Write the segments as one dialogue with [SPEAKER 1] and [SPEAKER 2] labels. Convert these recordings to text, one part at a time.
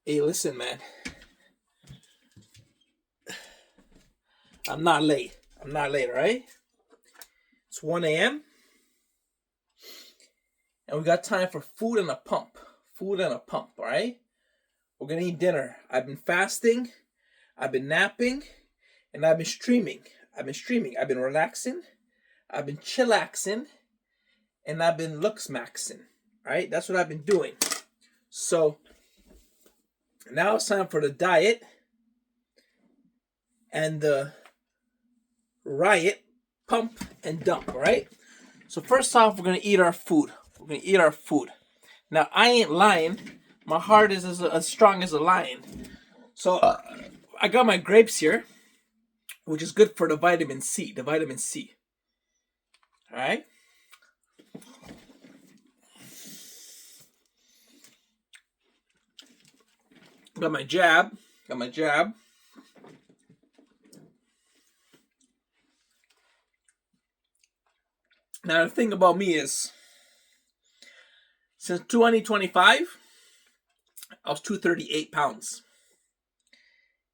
[SPEAKER 1] Hey, listen, man. I'm not late. I'm not late, all right? It's 1 a.m. and we got time for food and a pump. Food and a pump, all right? We're gonna eat dinner. I've been fasting, I've been napping, and I've been streaming. I've been relaxing, I've been chillaxing, and I've been luxmaxing. All right? That's what I've been doing. So now it's time for the diet and the riot, pump and dump, all right? So first off, we're gonna eat our food. We're gonna eat our food. Now I ain't lying. My heart is as strong as a lion. So I got my grapes here, which is good for the vitamin C. The vitamin C. All right. Got my jab. Got my jab. Now the thing about me is, since 2025, I was 238 pounds,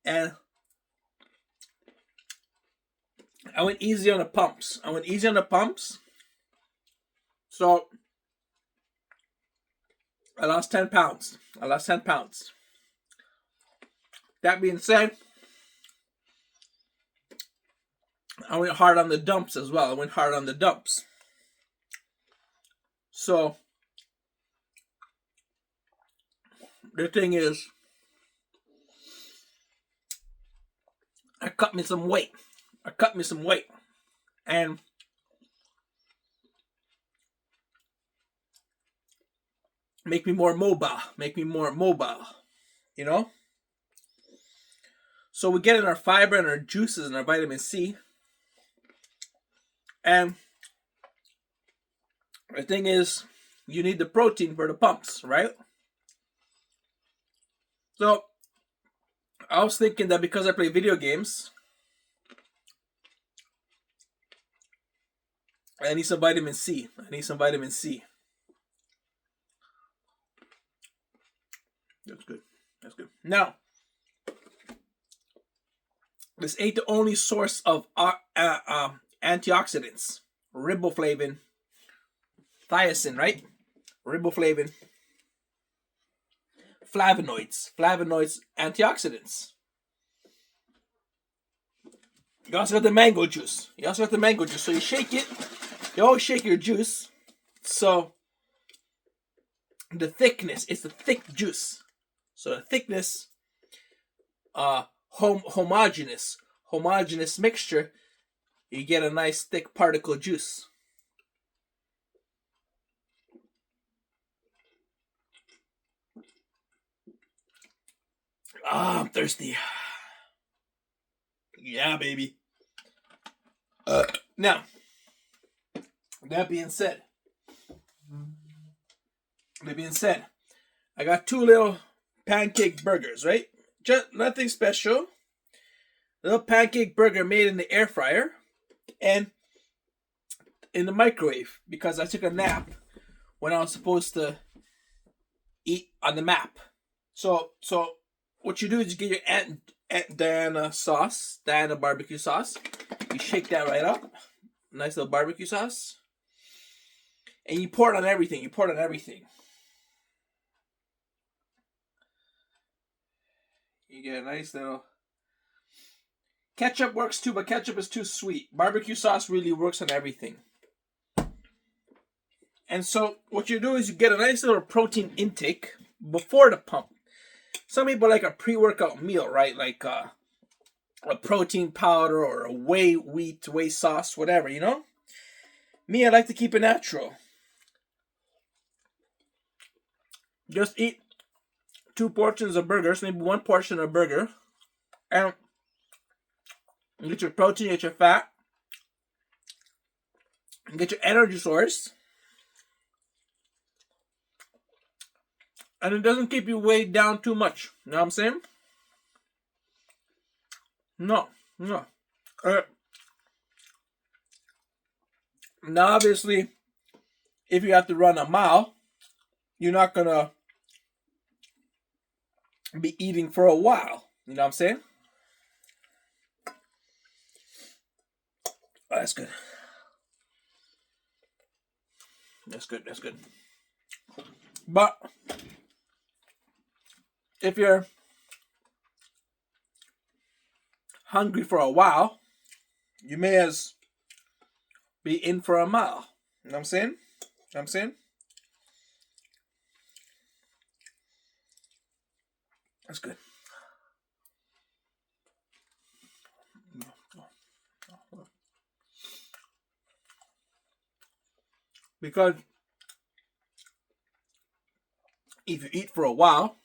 [SPEAKER 1] and I went easy on the pumps. So I lost 10 pounds. That being said, I went hard on the dumps as well. So the thing is, I cut me some weight. And make me more mobile. You know? So we get in our fiber and our juices and our vitamin C. And the thing is, you need the protein for the pumps, right? So I was thinking that because I play video games, I need some vitamin C. That's good. Now, this ain't the only source of antioxidants. Riboflavin, thiacin, right? Riboflavin, flavonoids, antioxidants. You also got the mango juice. So you shake it. You always shake your juice. So the thickness, it's the thick juice. So the thickness, homogeneous mixture, you get a nice thick particle juice. I'm thirsty. Yeah, baby. Now, that being said, I got two little pancake burgers, right? Just nothing special. Little pancake burger made in the air fryer and in the microwave because I took a nap when I was supposed to eat on the map. So what you do is you get your Aunt Diana sauce, Diana barbecue sauce. You shake that right up. Nice little barbecue sauce. And you pour it on everything. You get a nice little... Ketchup works too, but ketchup is too sweet. Barbecue sauce really works on everything. And so what you do is you get a nice little protein intake before the pump. Some people like a pre-workout meal, right? Like a protein powder or a whey sauce, whatever, you know? Me, I like to keep it natural. Just eat 2 portions of burgers, maybe 1 portion of burger, and you get your protein, you get your fat, you get your energy source, and it doesn't keep you weighed down too much. You know what I'm saying? No. Now, obviously, if you have to run a mile, you're not gonna be eating for a while. You know what I'm saying? Oh, that's good. That's good. That's good. But if you're hungry for a while, you may as be in for a mile. You know what I'm saying? You know what I'm saying? That's good. Because if you eat for a while,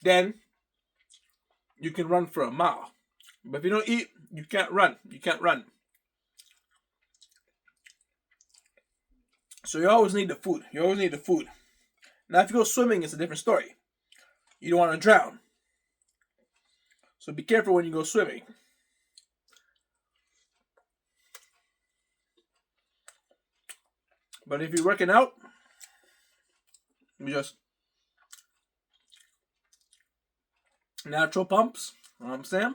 [SPEAKER 1] then you can run for a mile. But if you don't eat, you can't run. You can't run. So you always need the food. You always need the food. Now, if you go swimming, it's a different story. You don't want to drown. So be careful when you go swimming. But if you're working out, you just natural pumps. You know what I'm saying?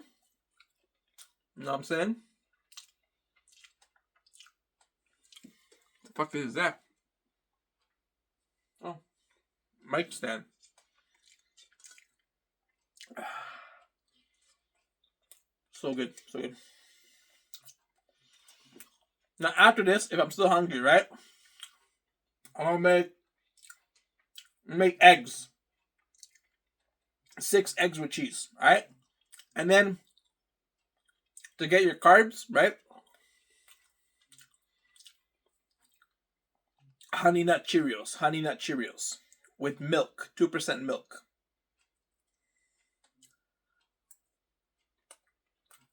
[SPEAKER 1] You know what I'm saying? The fuck is that? Oh, mic stand. So good, so good. Now after this, if I'm still hungry, right? I'm gonna make eggs. 6 eggs with cheese, alright? And then to get your carbs, right? Honey Nut Cheerios with milk, 2% milk.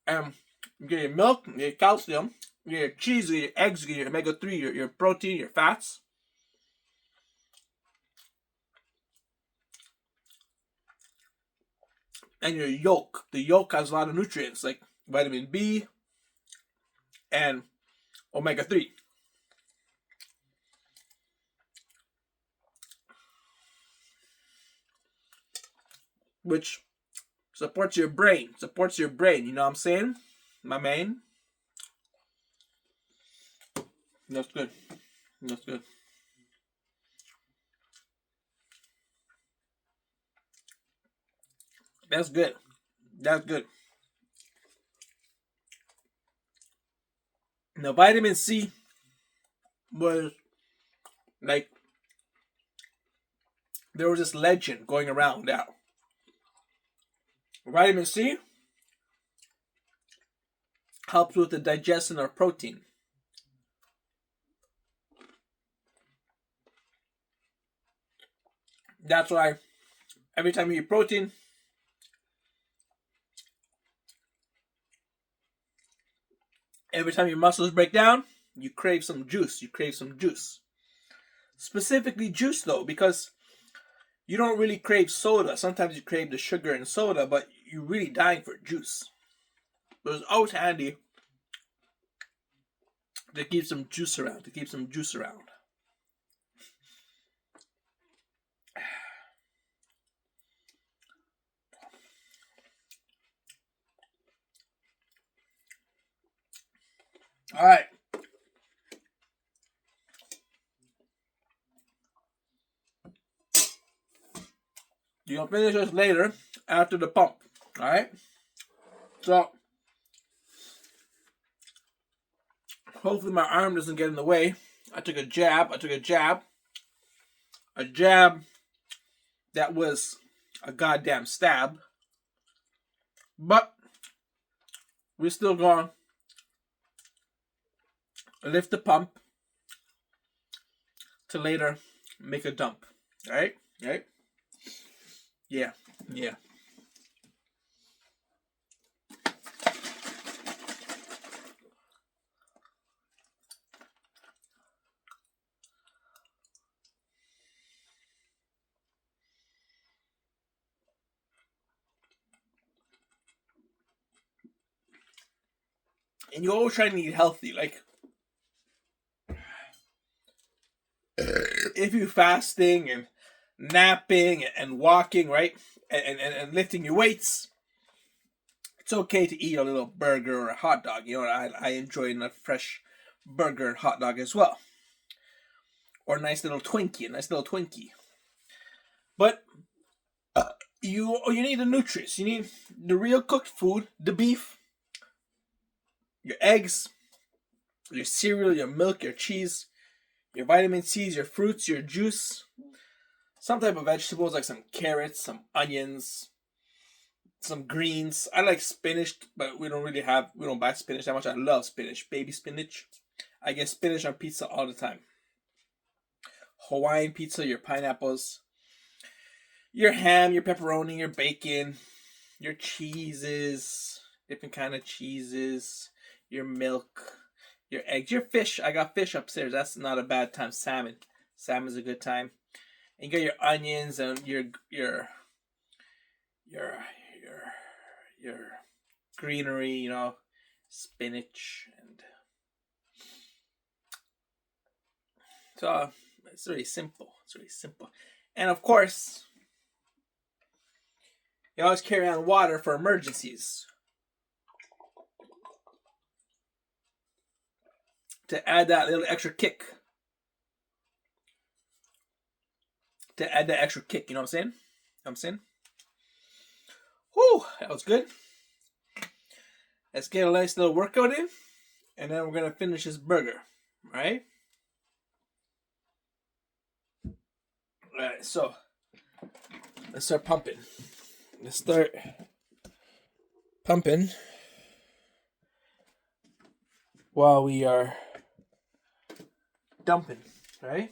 [SPEAKER 1] And you get your milk, you get your calcium, you get your cheese, you get your eggs, you get your omega-3, your protein, your fats. And your yolk. The yolk has a lot of nutrients like vitamin B and omega-3. Which supports your brain. You know what I'm saying? My man. That's good. That's good. That's good. That's good. Now, vitamin C was like, there was this legend going around now. Vitamin C helps with the digestion of protein. That's why every time you eat protein, every time your muscles break down, you crave some juice. Specifically juice though, because you don't really crave soda. Sometimes you crave the sugar in soda, but you're really dying for juice. So it's always handy to keep some juice around. All right. You'll finish this later after the pump. All right. So hopefully my arm doesn't get in the way. I took a jab. A jab that was a goddamn stab. But we're still going to lift the pump to later make a dump. Alright? Right? Yeah. And you're always trying to eat healthy. Like, if you're fasting and napping and walking, right? And lifting your weights, it's okay to eat a little burger or a hot dog. You know, I enjoy a fresh burger and hot dog as well. Or a nice little Twinkie. But you need the nutrients. You need the real cooked food, the beef, your eggs, your cereal, your milk, your cheese, your vitamin C's, your fruits, your juice, some type of vegetables like some carrots, some onions, some greens. I like spinach, but we don't buy spinach that much. I love spinach, baby spinach. I get spinach on pizza all the time. Hawaiian pizza, your pineapples, your ham, your pepperoni, your bacon, your cheeses, different kind of cheeses, your milk, your eggs, your fish. I got fish upstairs. That's not a bad time. Salmon. Salmon's a good time. And you got your onions and your greenery, you know, spinach, and so it's really simple. And of course, you always carry on water for emergencies. To add that little extra kick. You know what I'm saying? Whew, that was good. Let's get a nice little workout in, and then we're going to finish this burger, right? Alright, so let's start pumping. While we are dumping, right?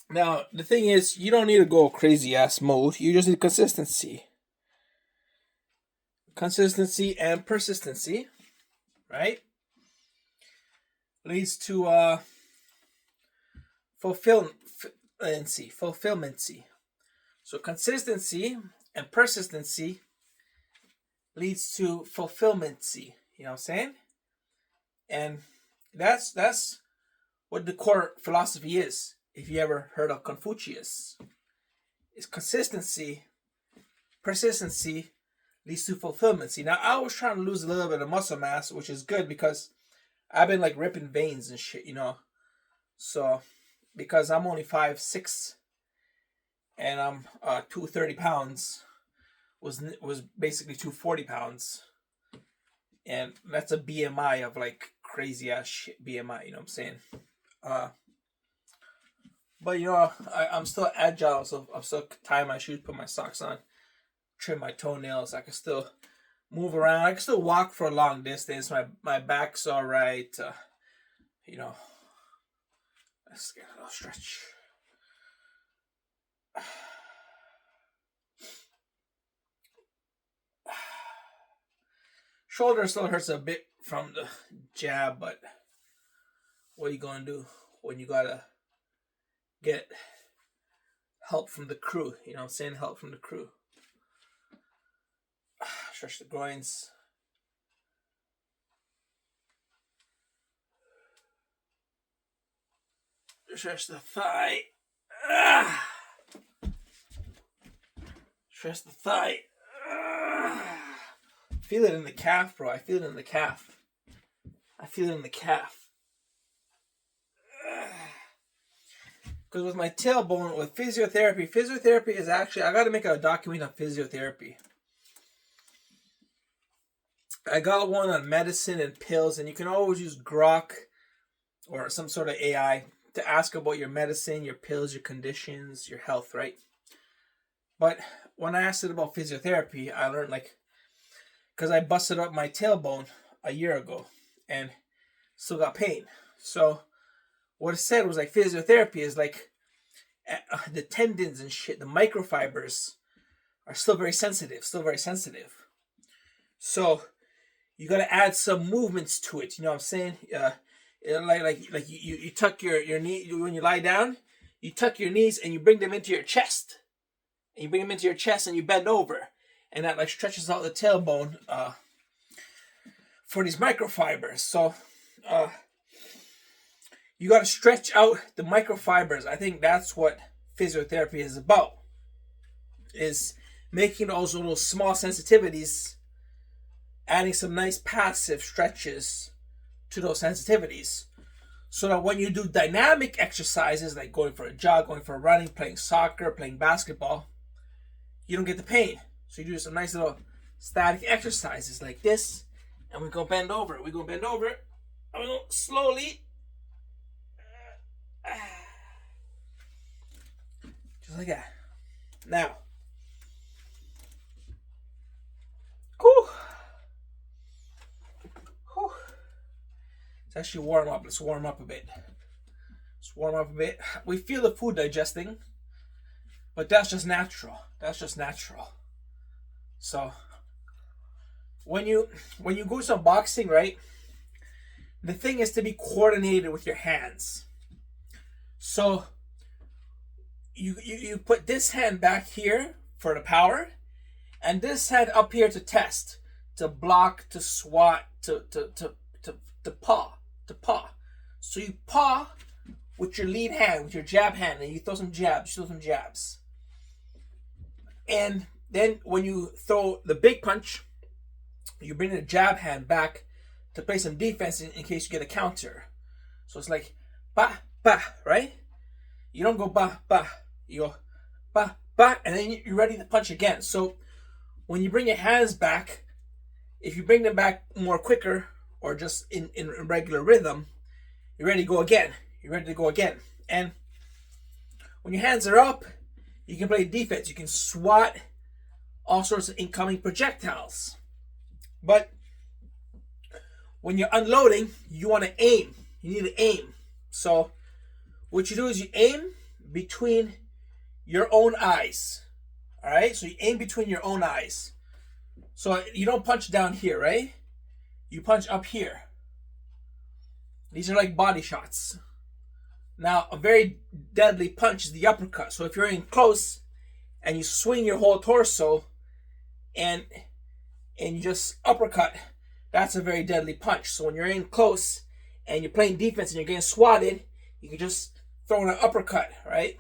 [SPEAKER 1] Now, the thing is, you don't need to go crazy ass mode. You just need consistency. Consistency and persistency, right? Leads to fulfillmency. So consistency and persistency leads to fulfillmency. You know what I'm saying? And that's what the core philosophy is. If you ever heard of Confucius, it's consistency, persistency leads to fulfillmency. Now I was trying to lose a little bit of muscle mass, which is good because I've been like ripping veins and shit, you know. So because I'm only 5'6" and I'm 230 pounds, was basically 240 pounds, and that's a BMI of like crazy ass shit BMI. You know what I'm saying? But you know, I'm still agile, so I'm still tying my shoes, put my socks on, trim my toenails. I can still move around. I can still walk for a long distance. My back's all right. You know, let's get a little stretch. Shoulder still hurts a bit from the jab, but what are you gonna do when you gotta get help from the crew? You know what I'm saying? Help from the crew. Stretch the groins. Stretch the thigh. Stretch the thigh. Feel it in the calf, bro. I feel it in the calf. Because with my tailbone, with physiotherapy is actually, I got to make a document on physiotherapy. I got one on medicine and pills, and you can always use Grok or some sort of AI to ask about your medicine, your pills, your conditions, your health, right? But when I asked it about physiotherapy, I learned because I busted up my tailbone a year ago and still got pain. So what it said was physiotherapy is the tendons and shit, the microfibers are still very sensitive. So you got to add some movements to it. You know what I'm saying? You tuck your knee when you lie down. You tuck your knees and you bring them into your chest. And you bring them into your chest and you bend over, and that stretches out the tailbone for these microfibers. So You got to stretch out the microfibers. I think that's what physiotherapy is about, is making those little small sensitivities, adding some nice passive stretches to those sensitivities, so that when you do dynamic exercises like going for a jog, going for running, playing soccer, playing basketball, you don't get the pain. So you do some nice little static exercises like this, and we go bend over it. We go bend over it. I'm going to slowly, just like that. Now, whew. Let's actually warm up. Let's warm up a bit. Let's warm up a bit. We feel the food digesting, but that's just natural. That's just natural. So when you go some boxing, right? The thing is to be coordinated with your hands. So you put this hand back here for the power, and this hand up here to test, to block, to swat, to paw. So you paw with your lead hand, with your jab hand, and you throw some jabs. And then when you throw the big punch, you bring the jab hand back to play some defense in case you get a counter. So it's like ba, right? You don't go ba. You go ba, and then you're ready to punch again. So when you bring your hands back, if you bring them back more quicker or just in regular rhythm, you're ready to go again. And when your hands are up, you can play defense. You can swat all sorts of incoming projectiles. But when you're unloading, you want to aim. You need to aim. So what you do is you aim between your own eyes. All right? So you aim between your own eyes. So you don't punch down here, right? You punch up here. These are like body shots. Now, a very deadly punch is the uppercut. So if you're in close and you swing your whole torso and you just uppercut, that's a very deadly punch. So when you're in close and you're playing defense and you're getting swatted, you can just throw in an uppercut, right?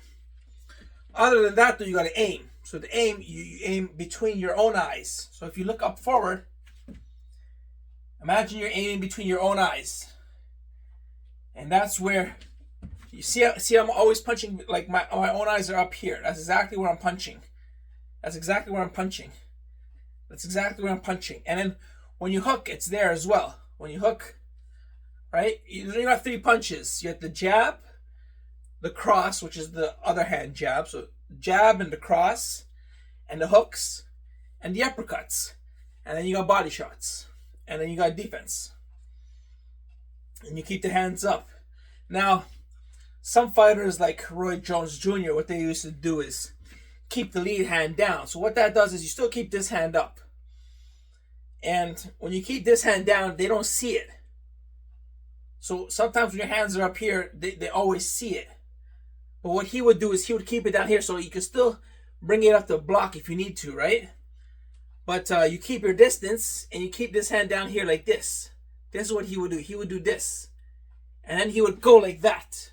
[SPEAKER 1] Other than that, though, you got to aim. So to aim, you aim between your own eyes. So if you look up forward, imagine you're aiming between your own eyes. And that's where, you see I'm always punching, like my own eyes are up here. That's exactly where I'm punching. And then when you hook, it's there as well. When you hook, right, you got three punches. You have the jab, the cross, which is the other hand jab. So jab and the cross, and the hooks, and the uppercuts. And then you got body shots. And then you got defense. And you keep the hands up. Now, some fighters like Roy Jones Jr., what they used to do is keep the lead hand down. So what that does is you still keep this hand up. And when you keep this hand down, they don't see it. So sometimes when your hands are up here, they always see it. But what he would do is he would keep it down here so you can still bring it up to block if you need to, right? But you keep your distance and you keep this hand down here like this. This is what he would do. He would do this. And then he would go like that.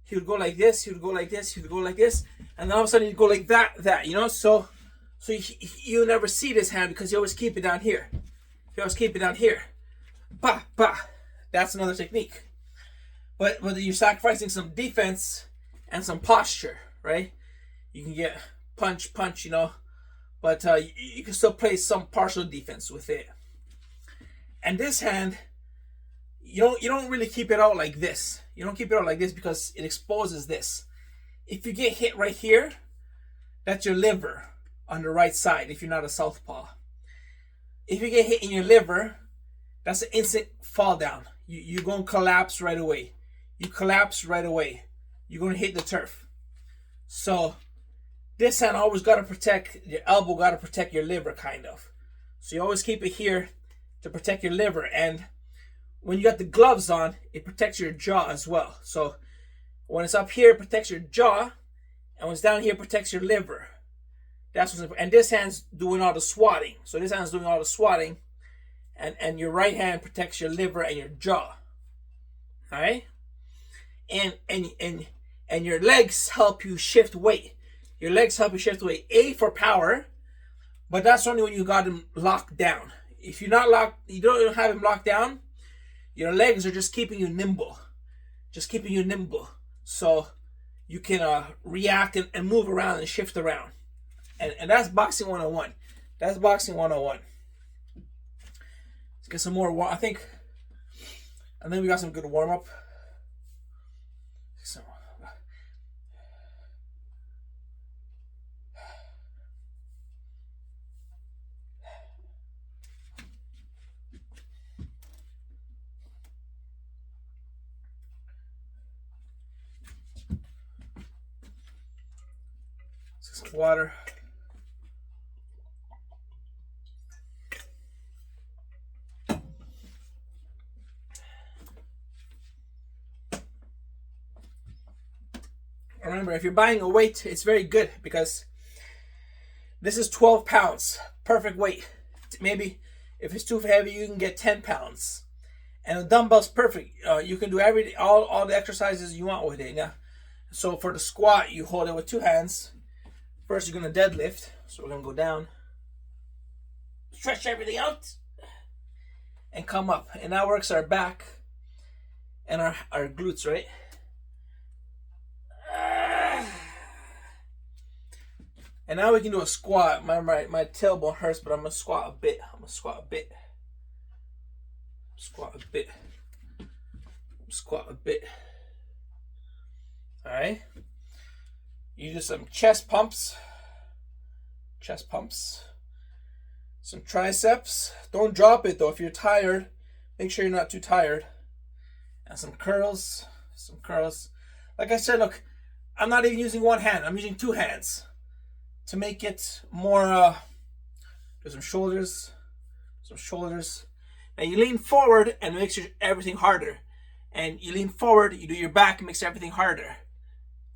[SPEAKER 1] He would go like this. He would go like this. He would go like this. And then all of a sudden he'd go like that, you know? So you never see this hand because you always keep it down here. Bah. That's another technique. But you're sacrificing some defense and some posture, right? You can get punch, you know. But you can still play some partial defense with it. And this hand, you don't really keep it out like this. You don't keep it out like this because it exposes this. If you get hit right here, that's your liver on the right side if you're not a southpaw. If you get hit in your liver, that's an instant fall down. You're going to collapse right away. You're going to hit the turf. So this hand always got to protect your elbow, got to protect your liver kind of. So you always keep it here to protect your liver. And when you got the gloves on, it protects your jaw as well. So when it's up here, it protects your jaw. And when it's down here, it protects your liver. That's what's important. And this hand's doing all the swatting. So this hand's doing all the swatting. And your right hand protects your liver and your jaw. Alright? and your legs help you shift weight. Your legs help you shift weight. A, for power, but that's only when you got him locked down. If you're not locked, you don't have him locked down, your legs are just keeping you nimble. Just keeping you nimble. So you can react and move around and shift around. And that's boxing 101. That's boxing 101. Let's get some more. I think we got some good warm up. So, some water. Remember, if you're buying a weight, it's very good because this is 12 pounds. Perfect weight. Maybe if it's too heavy, you can get 10 pounds. And the dumbbell's perfect. You can do all the exercises you want with it. Now, so for the squat, you hold it with 2 hands. First, you're going to deadlift. So we're going to go down. Stretch everything out. And come up. And that works our back and our glutes, right? And now we can do a squat. My tailbone hurts, but I'm going to squat a bit. Squat a bit. Alright. You do some chest pumps. Some triceps. Don't drop it though. If you're tired, make sure you're not too tired. And some curls. Like I said, look, I'm not even using one hand. I'm using 2 hands to make it more. Do some shoulders. Now you lean forward and it makes everything harder. And you lean forward, you do your back, it makes everything harder.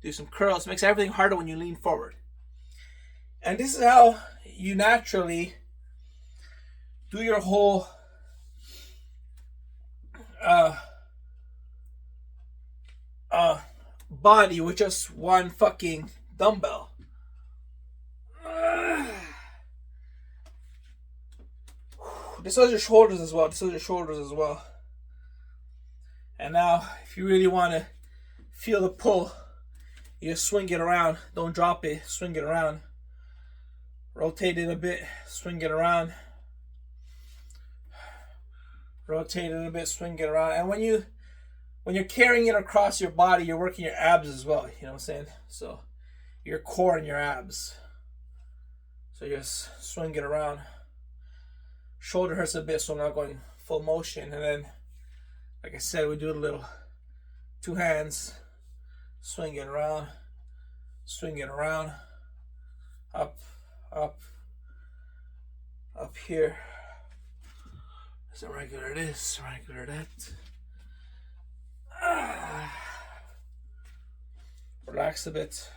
[SPEAKER 1] Do some curls, it makes everything harder when you lean forward. And this is how you naturally do your whole body with just one fucking dumbbell. This was your shoulders as well. And now, if you really want to feel the pull, you just swing it around. Don't drop it. Swing it around. Rotate it a bit. Swing it around. Rotate it a bit. Swing it around. And when you're carrying it across your body, you're working your abs as well. You know what I'm saying? So your core and your abs. So just swing it around. Shoulder hurts a bit, so I'm not going full motion. And then, like I said, we do a little 2 hands. Swing it around. Up here. It's a regular this, regular that. Relax a bit.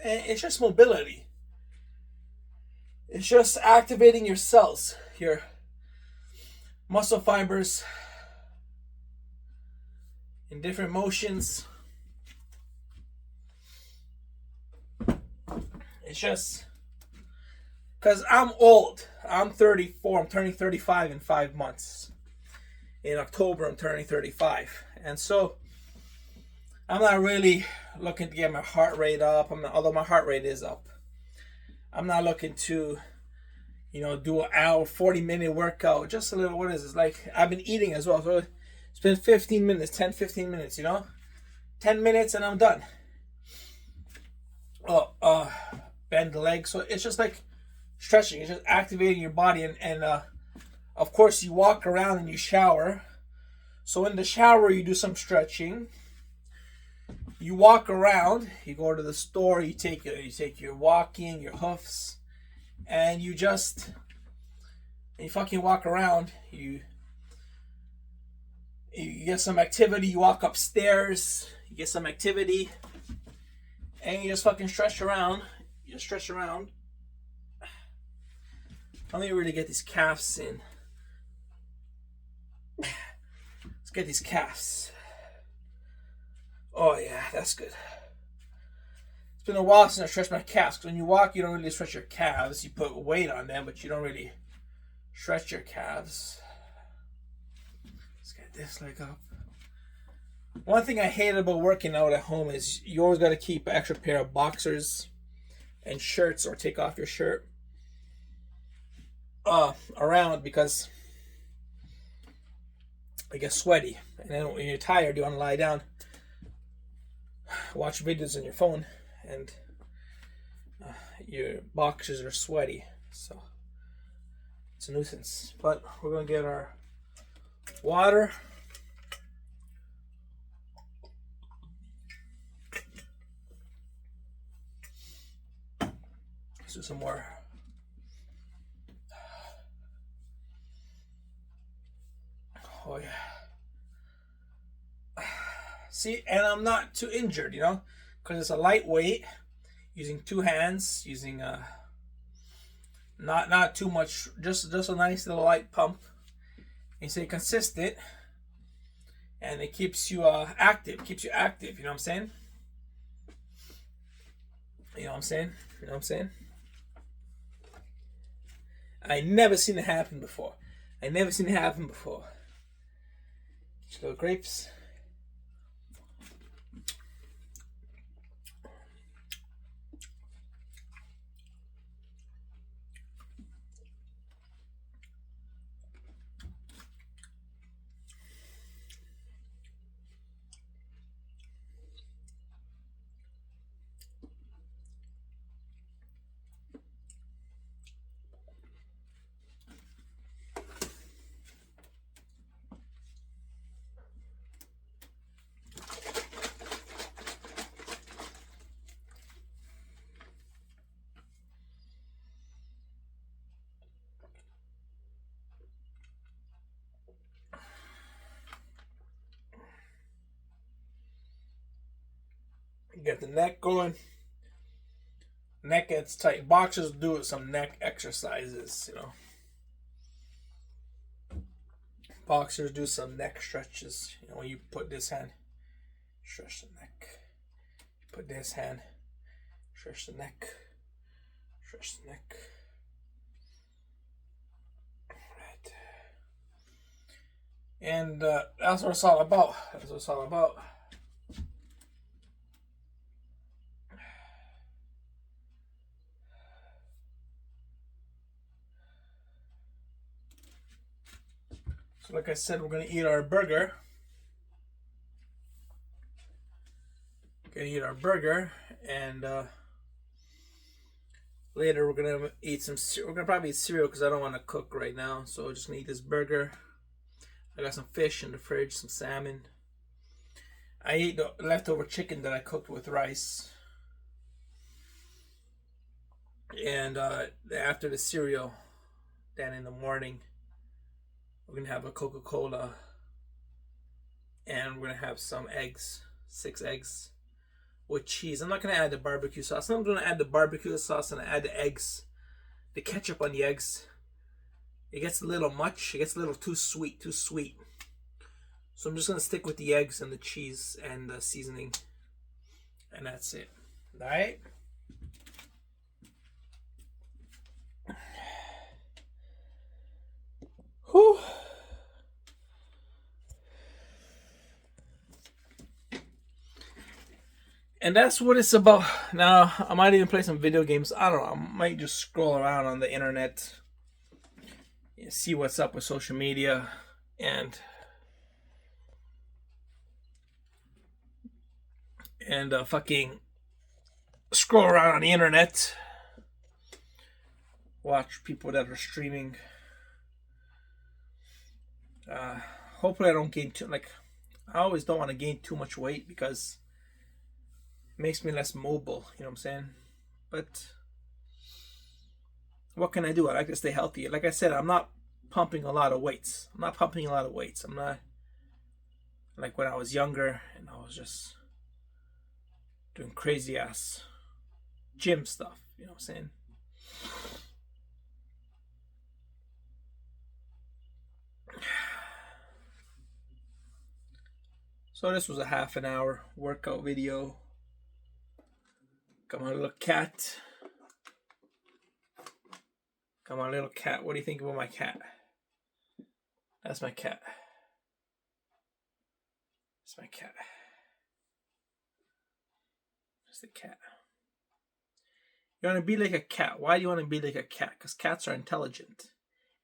[SPEAKER 1] And it's just mobility. It's just activating your cells, your muscle fibers in different motions. It's just because I'm old. I'm 34. I'm turning 35 in 5 months. In October, I'm turning 35. And so I'm not really looking to get my heart rate up. Although my heart rate is up. I'm not looking to, do an hour, 40-minute workout. Just a little, what is this? Like, I've been eating as well. So it's been 15 minutes, 10, 15 minutes, 10 minutes and I'm done. Bend the legs. So it's just like stretching. It's just activating your body. And of course, you walk around and you shower. So in the shower, you do some stretching. You walk around, you go to the store, you take your walking, your hoofs, and you fucking walk around. You get some activity, you walk upstairs, you get some activity, and you just fucking stretch around. You just stretch around. Let me really get these calves in. Let's get these calves. Oh yeah, that's good. It's been a while since I stretched my calves. Because when you walk, you don't really stretch your calves. You put weight on them, but you don't really stretch your calves. Let's get this leg up. One thing I hate about working out at home is you always got to keep an extra pair of boxers and shirts, or take off your shirt around, because it gets sweaty. And then when you're tired, you want to lie down, watch videos on your phone, and your boxers are sweaty. So it's a nuisance. But we're going to get our water. Let's do some more. Oh yeah. See, and I'm not too injured, you know, because it's a lightweight, using two hands, using not too much, just a nice little light pump. You stay consistent, and it keeps you active. Keeps you active. You know what I'm saying? You know what I'm saying? You know what I'm saying? I never seen it happen before. I never seen it happen before. Get your little grapes. Get the neck going. Neck gets tight. Boxers do some neck exercises, you know. Boxers do some neck stretches. You know, when you put this hand, stretch the neck. You put this hand, stretch the neck. Stretch the neck. Alright. And that's what it's all about. That's what it's all about. So like I said, we're going to eat our burger. Gonna eat our burger, and later we're gonna eat some. We're gonna probably eat cereal because I don't want to cook right now. So we're just gonna eat this burger. I got some fish in the fridge, some salmon. I ate the leftover chicken that I cooked with rice. And after the cereal, then in the morning, we're gonna have a Coca-Cola, and we're gonna have some eggs, 6 eggs with cheese. I'm not gonna add the barbecue sauce. I'm gonna add the barbecue sauce and add the eggs, the ketchup on the eggs. It gets a little much. It gets a little too sweet, So I'm just gonna stick with the eggs and the cheese and the seasoning, and that's it. All right. Whew. And that's what it's about. Now, I might even play some video games. I don't know. I might just scroll around on the internet, see what's up with social media, and fucking scroll around on the internet, watch people that are streaming. Hopefully I don't gain I always don't want to gain too much weight because it makes me less mobile, you know what I'm saying? But what can I do? I like to stay healthy. Like I said, I'm not pumping a lot of weights. I'm not like when I was younger and I was just doing crazy ass gym stuff. You know what I'm saying? So this was a half an hour workout video. Got my little cat. Got my little cat. What do you think about my cat? That's my cat. That's my cat. That's the cat. You want to be like a cat. Why do you want to be like a cat? Because cats are intelligent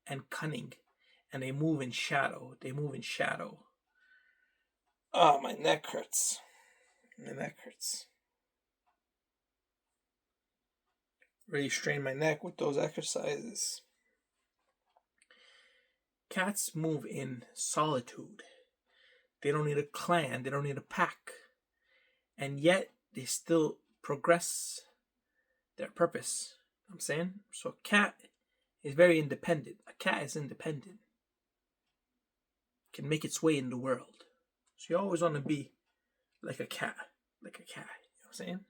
[SPEAKER 1] and cunning. And they move in shadow. They move in shadow. Oh, my neck hurts. My neck hurts. Really strain my neck with those exercises. Cats move in solitude. They don't need a clan. They don't need a pack. And yet, they still progress their purpose. You know what I'm saying? So a cat is very independent. A cat is independent. Can make its way in the world. So you always want to be like a cat. Like a cat. You know what I'm saying?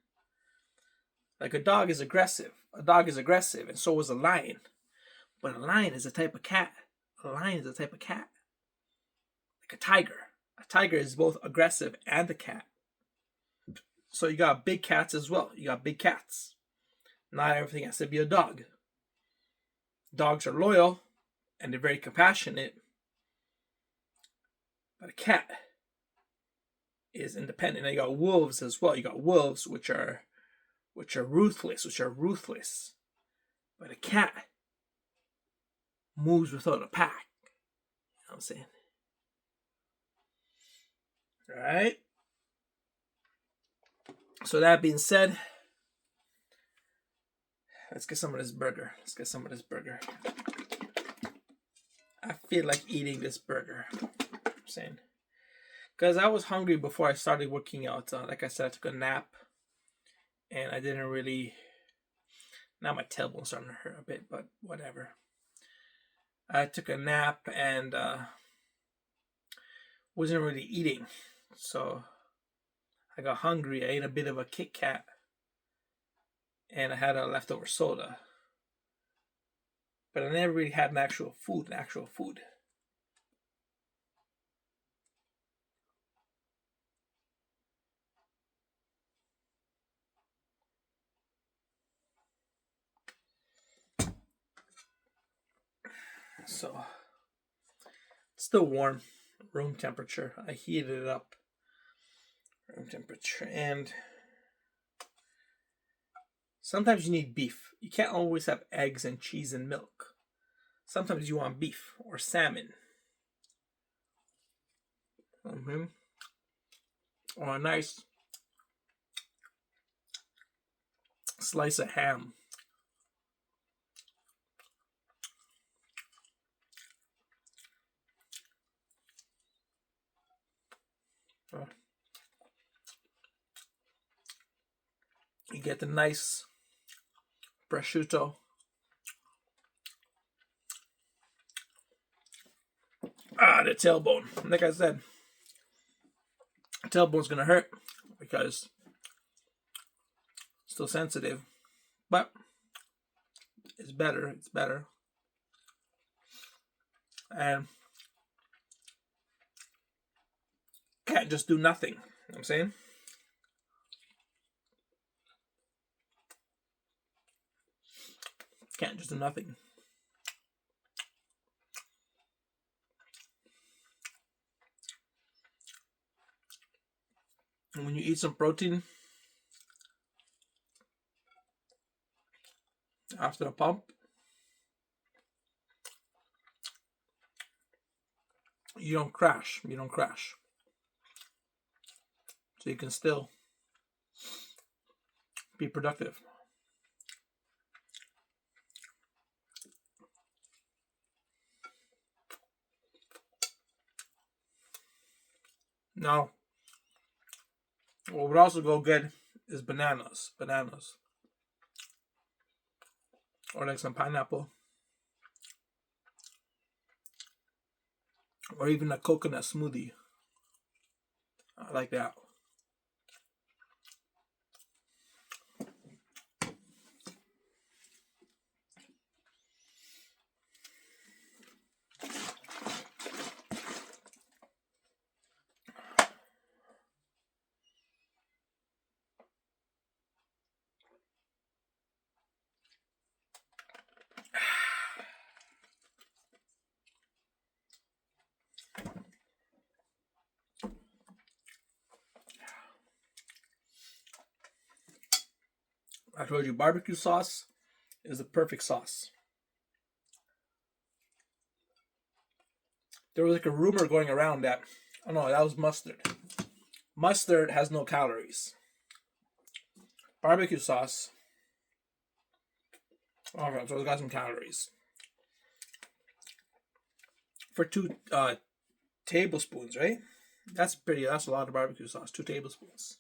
[SPEAKER 1] Like a dog is aggressive. A dog is aggressive, and so is a lion. But a lion is a type of cat. A lion is a type of cat. Like a tiger. A tiger is both aggressive and a cat. So you got big cats as well. You got big cats. Not everything has to be a dog. Dogs are loyal and they're very compassionate. But a cat is independent. And you got wolves as well. You got wolves which are ruthless. But a cat moves without a pack. You know what I'm saying? Alright. So that being said, let's get some of this burger. I feel like eating this burger. You know what I'm saying? Because I was hungry before I started working out. Like I said, I took a nap. And I didn't really... Now my tailbone's starting to hurt a bit, but whatever. I took a nap and wasn't really eating. So I got hungry. I ate a bit of a Kit Kat. And I had a leftover soda. But I never really had an actual food. So, it's still warm. Room temperature. I heated it up. Room temperature. And sometimes you need beef. You can't always have eggs and cheese and milk. Sometimes you want beef or salmon. Or a nice slice of ham. You get the nice prosciutto. The tailbone. Like I said, the tailbone's gonna hurt because it's still sensitive. But it's better. And can't just do nothing. You know what I'm saying? Can't just do nothing. And when you eat some protein after a pump, you don't crash. So you can still be productive. Now, what would also go good is bananas. Or like some pineapple. Or even a coconut smoothie. I like that. I told you barbecue sauce is the perfect sauce. There was like a rumor going around that, oh no, that was mustard. Mustard has no calories. Barbecue sauce, okay, so it's got some calories. For 2 tablespoons, right? That's a lot of barbecue sauce. 2 tablespoons.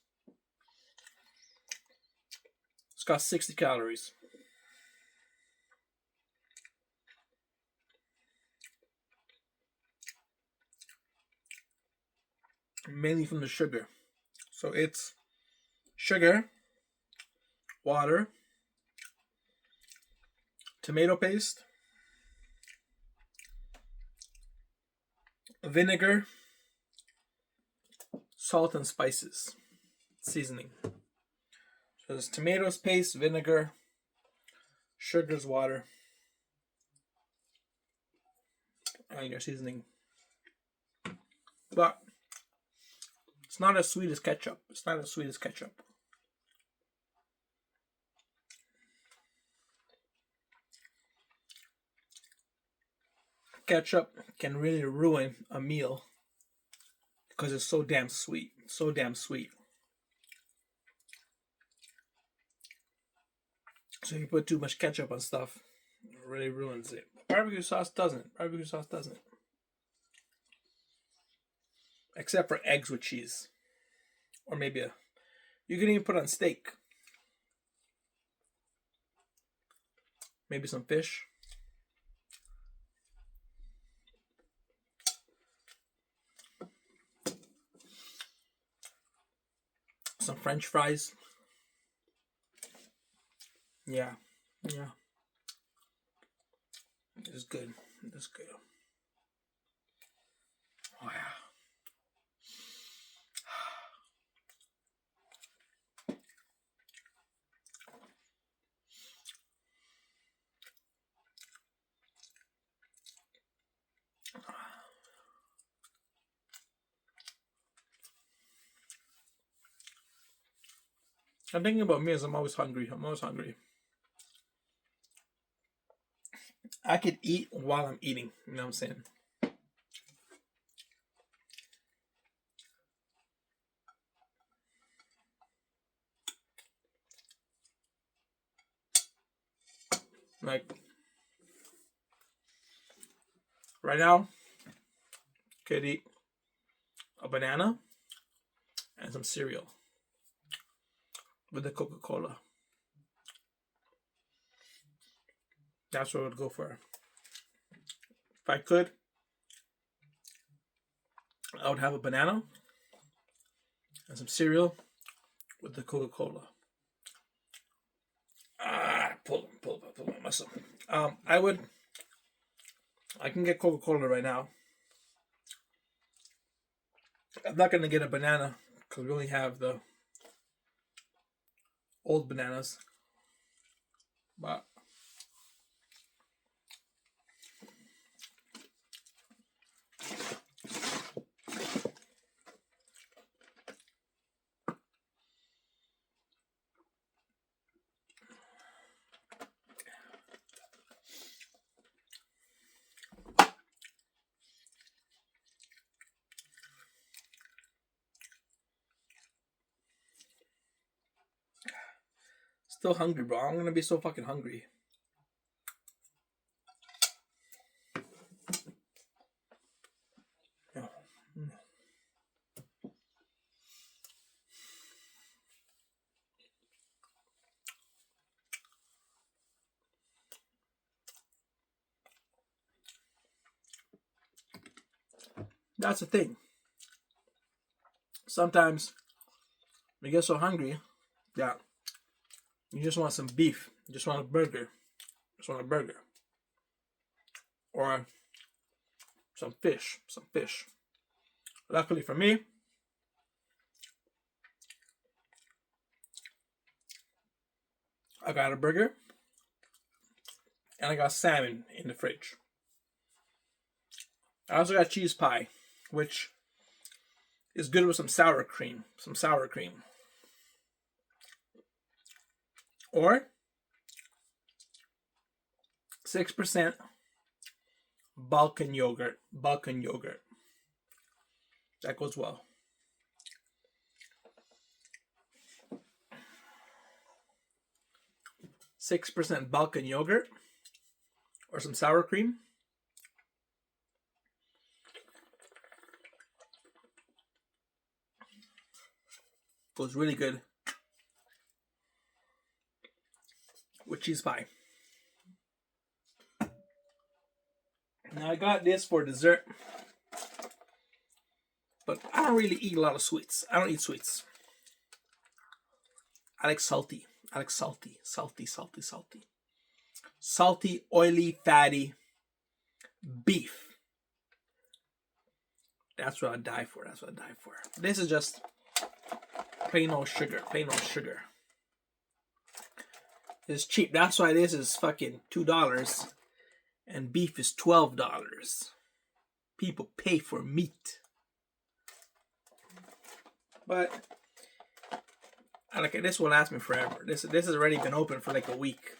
[SPEAKER 1] It's got 60 calories. Mainly from the sugar. So it's sugar, water, tomato paste, vinegar, salt and spices, seasoning. So there's tomatoes paste, vinegar, sugar's water, and your seasoning. But it's not as sweet as ketchup. It's not as sweet as ketchup. Ketchup can really ruin a meal because it's so damn sweet. So damn sweet. So if you put too much ketchup on stuff, it really ruins it. Barbecue sauce doesn't. Barbecue sauce doesn't. Except for eggs with cheese. Or maybe you can even put on steak. Maybe some fish. Some French fries. Yeah. Yeah. It's good. It's good. Oh yeah. I'm thinking about me as I'm always hungry. I'm always hungry. I could eat while I'm eating. You know what I'm saying? Like, right now, could eat a banana and some cereal with the Coca-Cola. That's what I would go for. If I could, I would have a banana and some cereal with the Coca-Cola. Pull myself. I can get Coca-Cola right now. I'm not gonna get a banana because we only have the old bananas. But still hungry, bro. I'm gonna be so fucking hungry. That's the thing. sometimes you get so hungry that you just want some beef. You just want a burger. Just want a burger. Or some fish. Some fish. Luckily for me, I got a burger. And I got salmon in the fridge. I also got cheese pie, which is good with some sour cream. Some sour cream. Or 6% Balkan yogurt. Balkan yogurt. That goes well. .6% Balkan yogurt or some sour cream. Goes really good with cheese pie. Now I got this for dessert, but I don't really eat a lot of sweets. I don't eat sweets. I like salty. I like salty, salty, salty, salty. Salty, oily, fatty beef. That's what I die for. That's what I die for. This is just plain old sugar. Plain old sugar. It's cheap. That's why this is fucking $2 and beef is $12. People pay for meat. But this will last me forever. This has already been open for like a week.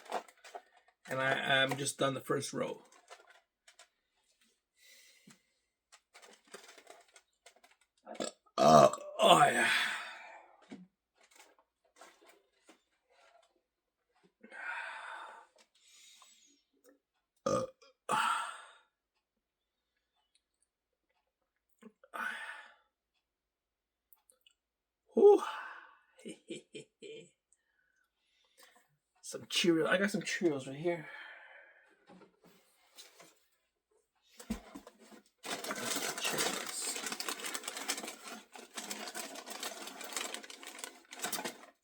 [SPEAKER 1] And I'm just done the first row. Oh yeah. Some Cheerios. I got some Cheerios right here.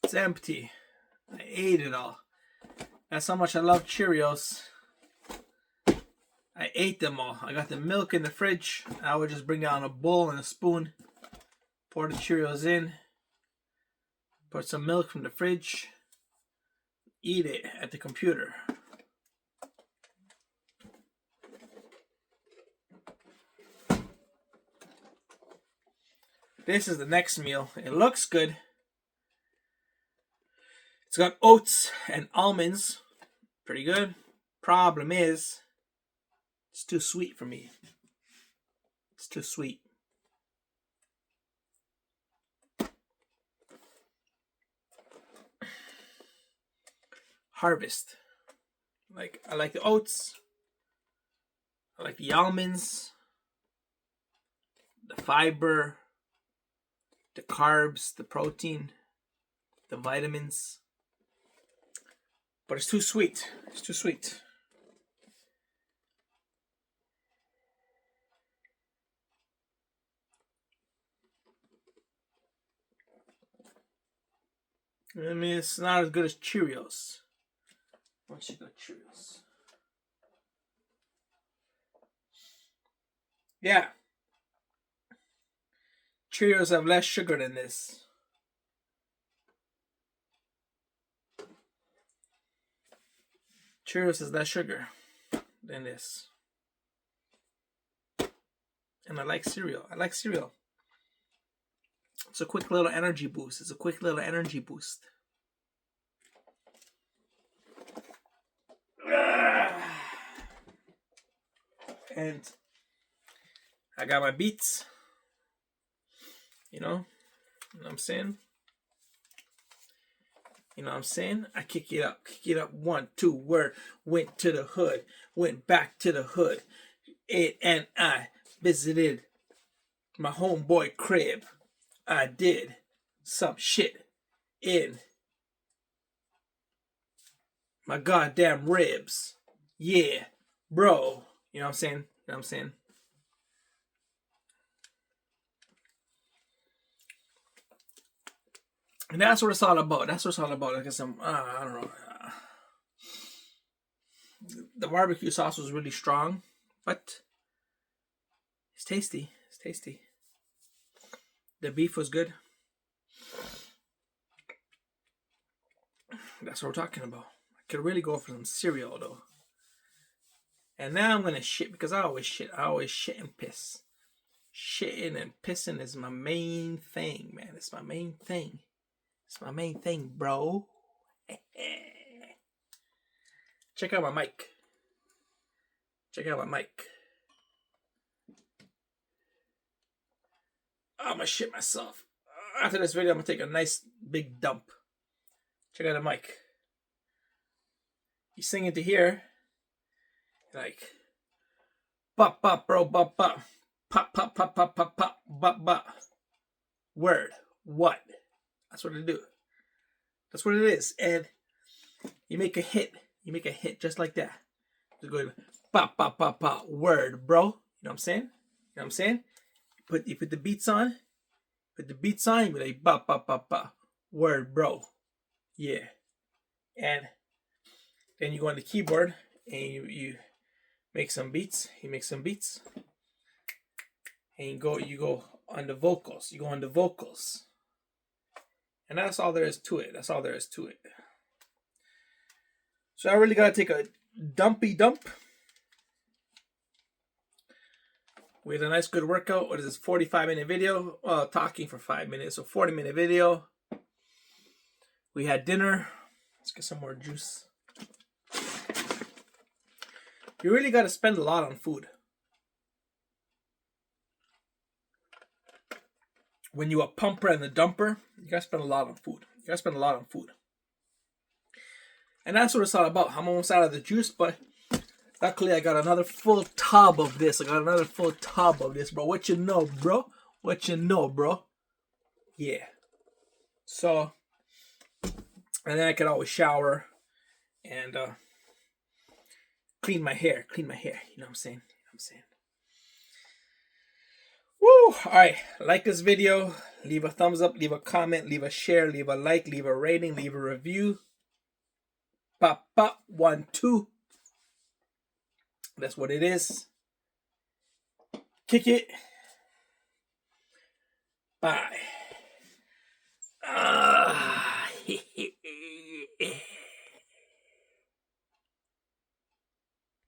[SPEAKER 1] It's empty. I ate it all. That's how much I love Cheerios. I ate them all. I got the milk in the fridge. I would just bring down a bowl and a spoon. Pour the Cheerios in. Put some milk from the fridge. Eat it at the computer. This is the next meal. It looks good. It's got oats and almonds. Pretty good. Problem is, it's too sweet for me. It's too sweet. Harvest. I like the oats. I like the almonds. The fiber. The carbs. The protein. The vitamins. But it's too sweet. It's too sweet. I mean, it's not as good as Cheerios. Once you got Cheerios. Yeah. Cheerios have less sugar than this. Cheerios has less sugar than this. And I like cereal. I like cereal. It's a quick little energy boost. It's a quick little energy boost. And I got my beets. You know what I'm saying? You know what I'm saying? I kick it up. Kick it up. 1, 2, word. Went to the hood. Went back to the hood. It and I visited my homeboy crib. I did some shit in my goddamn ribs. Yeah, bro. You know what I'm saying? You know what I'm saying? And that's what it's all about. That's what it's all about. Like some, I don't know. The barbecue sauce was really strong, but it's tasty. It's tasty. The beef was good. That's what we're talking about. I could really go for some cereal though. And now I'm gonna shit because I always shit. I always shit and piss. Shitting and pissing is my main thing, man. It's my main thing. It's my main thing, bro. Check out my mic. Check out my mic. I'm gonna shit myself. After this video, I'm gonna take a nice big dump. Check out the mic. You sing into here, like, pop, pop, bro, pop, pop, pop, pop, pop, pop, pop, pop, pop, pop. Word. What? That's what it do. That's what it is. And you make a hit. You make a hit just like that. Just go pop, pop, pop, pop. Word, bro. You know what I'm saying? You know what I'm saying? You put the beats on. Put the beats on. You be like pop, pop, pop, pop. Word, bro. Yeah. And then you go on the keyboard and you make some beats. You make some beats. And you go on the vocals. You go on the vocals. And that's all there is to it. That's all there is to it. So I really gotta take a dumpy dump. We had a nice good workout. What is this, 45-minute video? Talking for 5 minutes. So 40-minute video. We had dinner. Let's get some more juice. You really gotta spend a lot on food. When you're a pumper and a dumper, you gotta spend a lot on food. You gotta spend a lot on food. And that's what it's all about. I'm almost out of the juice, but luckily I got another full tub of this. Bro. What you know, bro? What you know, bro? Yeah. So, and then I could always shower and clean my hair. You know what I'm saying? Woo! Alright, like this video, leave a thumbs up, leave a comment, leave a share, leave a like, leave a rating, leave a review. Pop, pop, 1, 2. That's what it is. Kick it. Bye.